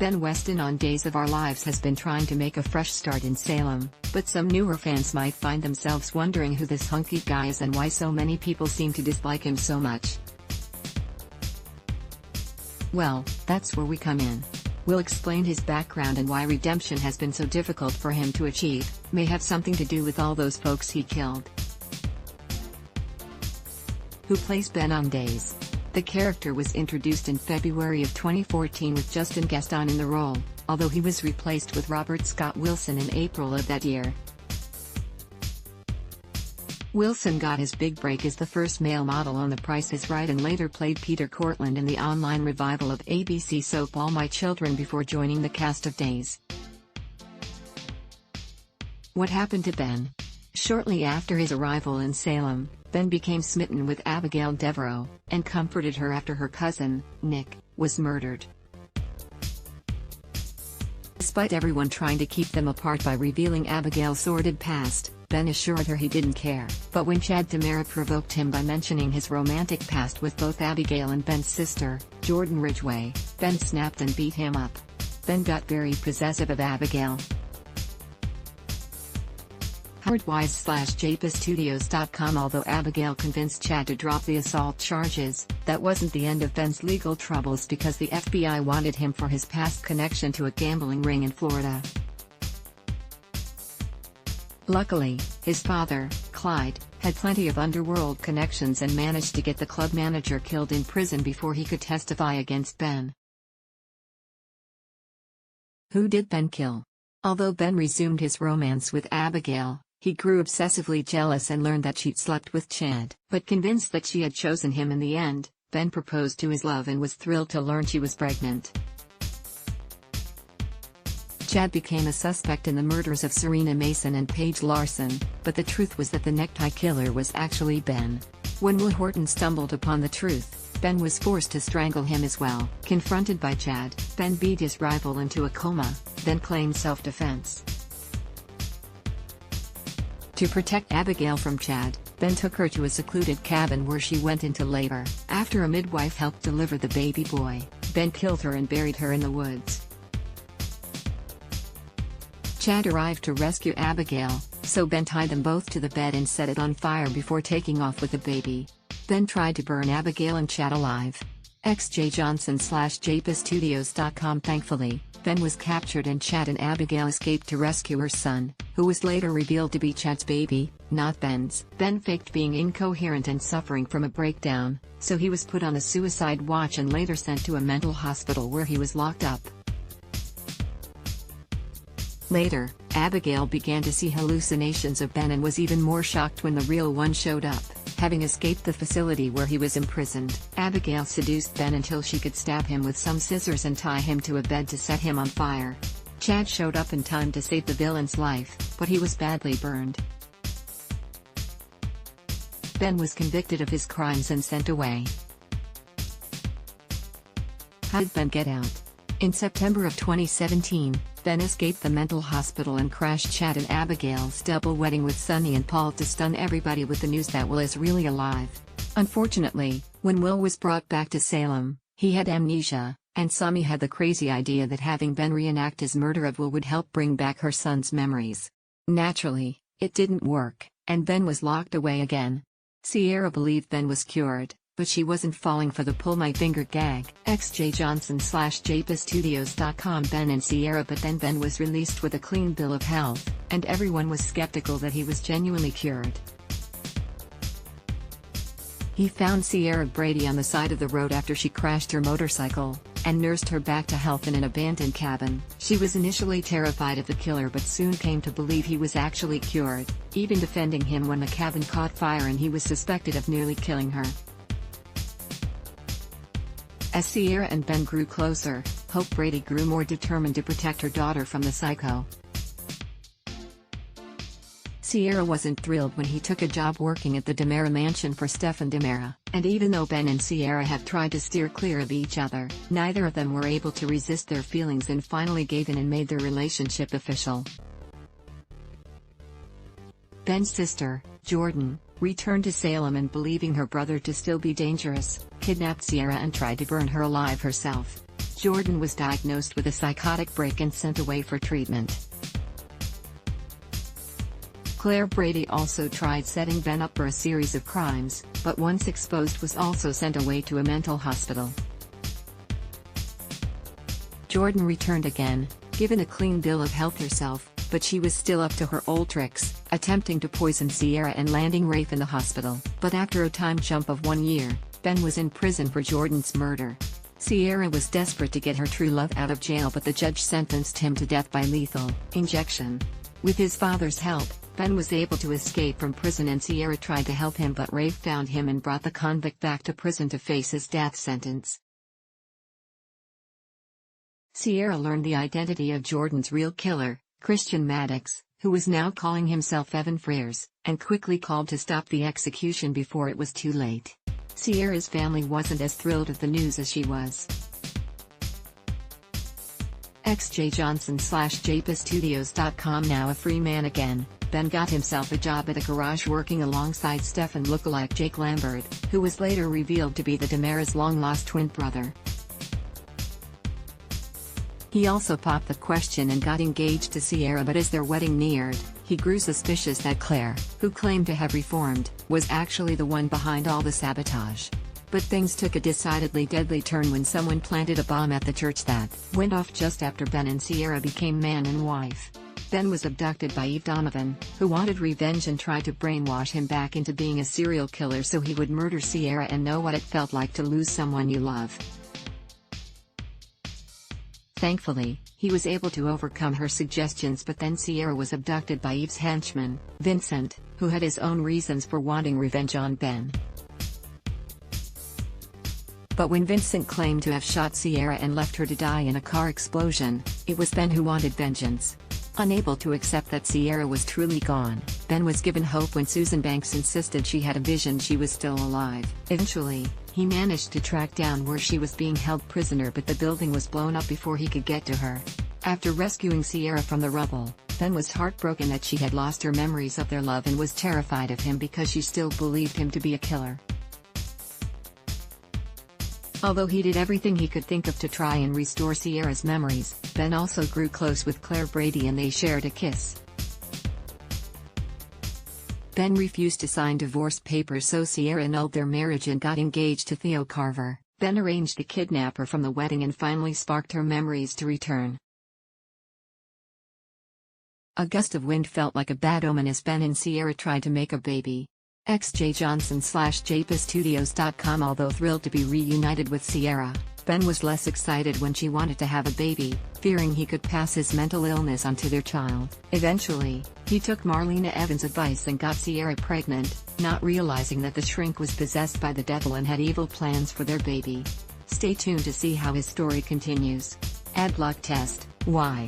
Ben Weston on Days of Our Lives has been trying to make a fresh start in Salem, but some newer fans might find themselves wondering who this hunky guy is and why so many people seem to dislike him so much. Well, that's where we come in. We'll explain his background and why redemption has been so difficult for him to achieve, may have something to do with all those folks he killed. Who plays Ben on Days? The character was introduced in February of 2014 with Justin Gaston in the role, although he was replaced with Robert Scott Wilson in April of that year. Wilson got his big break as the first male model on The Price is Right and later played Peter Cortland in the online revival of ABC soap All My Children before joining the cast of Days. What happened to Ben? Shortly after his arrival in Salem, Ben became smitten with Abigail Devereaux, and comforted her after her cousin, Nick, was murdered. Despite everyone trying to keep them apart by revealing Abigail's sordid past, Ben assured her he didn't care. But when Chad Tamara provoked him by mentioning his romantic past with both Abigail and Ben's sister, Jordan Ridgway, Ben snapped and beat him up. Ben got very possessive of Abigail. HowardWise/JPSstudios.com. Although Abigail convinced Chad to drop the assault charges, that wasn't the end of Ben's legal troubles because the FBI wanted him for his past connection to a gambling ring in Florida. Luckily, his father, Clyde, had plenty of underworld connections and managed to get the club manager killed in prison before he could testify against Ben. Who did Ben kill? Although Ben resumed his romance with Abigail, he grew obsessively jealous and learned that she'd slept with Chad. But convinced that she had chosen him in the end, Ben proposed to his love and was thrilled to learn she was pregnant. Chad became a suspect in the murders of Serena Mason and Paige Larson, but the truth was that the necktie killer was actually Ben. When Will Horton stumbled upon the truth, Ben was forced to strangle him as well. Confronted by Chad, Ben beat his rival into a coma, then claimed self-defense. To protect Abigail from Chad, Ben took her to a secluded cabin where she went into labor. After a midwife helped deliver the baby boy, Ben killed her and buried her in the woods. Chad arrived to rescue Abigail, so Ben tied them both to the bed and set it on fire before taking off with the baby. Ben tried to burn Abigail and Chad alive. xjjohnson/jpstudios.com. Thankfully, Ben was captured and Chad and Abigail escaped to rescue her son, who was later revealed to be Chad's baby, not Ben's. Ben faked being incoherent and suffering from a breakdown, so he was put on a suicide watch and later sent to a mental hospital where he was locked up. Later, Abigail began to see hallucinations of Ben and was even more shocked when the real one showed up, having escaped the facility where he was imprisoned. Abigail seduced Ben until she could stab him with some scissors and tie him to a bed to set him on fire. Chad showed up in time to save the villain's life, but he was badly burned. Ben was convicted of his crimes and sent away. How did Ben get out? In September of 2017, Ben escaped the mental hospital and crashed Chad and Abigail's double wedding with Sonny and Paul to stun everybody with the news that Will is really alive. Unfortunately, when Will was brought back to Salem, he had amnesia, and Sonny had the crazy idea that having Ben reenact his murder of Will would help bring back her son's memories. Naturally, it didn't work, and Ben was locked away again. Sierra believed Ben was cured, but she wasn't falling for the pull my finger gag. xjjohnson/jpstudios.com. Ben and Sierra. But then Ben was released with a clean bill of health, and everyone was skeptical that he was genuinely cured. He found Sierra Brady on the side of the road after she crashed her motorcycle, and nursed her back to health in an abandoned cabin. She was initially terrified of the killer but soon came to believe he was actually cured, even defending him when the cabin caught fire and he was suspected of nearly killing her. As Sierra and Ben grew closer, Hope Brady grew more determined to protect her daughter from the psycho. Sierra wasn't thrilled when he took a job working at the DiMera mansion for Stephen DiMera, and even though Ben and Sierra have tried to steer clear of each other, neither of them were able to resist their feelings and finally gave in and made their relationship official. Ben's sister, Jordan, returned to Salem and believing her brother to still be dangerous, kidnapped Sierra and tried to burn her alive herself. Jordan was diagnosed with a psychotic break and sent away for treatment. Claire Brady also tried setting Ben up for a series of crimes, but once exposed was also sent away to a mental hospital. Jordan returned again, given a clean bill of health herself, but she was still up to her old tricks, attempting to poison Sierra and landing Rafe in the hospital. But after a time jump of 1 year, Ben was in prison for Jordan's murder. Sierra was desperate to get her true love out of jail, but the judge sentenced him to death by lethal injection. With his father's help, Ben was able to escape from prison and Sierra tried to help him, but Rafe found him and brought the convict back to prison to face his death sentence. Sierra learned the identity of Jordan's real killer, Christian Maddox, who was now calling himself Evan Frears, and quickly called to stop the execution before it was too late. Sierra's family wasn't as thrilled at the news as she was. XJJohnson/JPaStudios.com. Now a free man again, Ben got himself a job at a garage working alongside Stefan lookalike Jake Lambert, who was later revealed to be the Tamara's long-lost twin brother. He also popped the question and got engaged to Sierra, but as their wedding neared, he grew suspicious that Claire, who claimed to have reformed, was actually the one behind all the sabotage. But things took a decidedly deadly turn when someone planted a bomb at the church that went off just after Ben and Sierra became man and wife. Ben was abducted by Eve Donovan, who wanted revenge and tried to brainwash him back into being a serial killer so he would murder Sierra and know what it felt like to lose someone you love. Thankfully, he was able to overcome her suggestions, but then Sierra was abducted by Eve's henchman, Vincent, who had his own reasons for wanting revenge on Ben. But when Vincent claimed to have shot Sierra and left her to die in a car explosion, it was Ben who wanted vengeance. Unable to accept that Sierra was truly gone, Ben was given hope when Susan Banks insisted she had a vision she was still alive. Eventually, he managed to track down where she was being held prisoner, but the building was blown up before he could get to her. After rescuing Sierra from the rubble, Ben was heartbroken that she had lost her memories of their love and was terrified of him because she still believed him to be a killer. Although he did everything he could think of to try and restore Sierra's memories, Ben also grew close with Claire Brady and they shared a kiss. Ben refused to sign divorce papers, so Sierra annulled their marriage and got engaged to Theo Carver. Ben arranged to kidnap her from the wedding and finally sparked her memories to return. A gust of wind felt like a bad omen as Ben and Sierra tried to make a baby. XJJohnson/JPaStudios.com. Although thrilled to be reunited with Sierra, Ben was less excited when she wanted to have a baby, fearing he could pass his mental illness onto their child. Eventually, he took Marlena Evans' advice and got Sierra pregnant, not realizing that the shrink was possessed by the devil and had evil plans for their baby. Stay tuned to see how his story continues. Adblock test: why?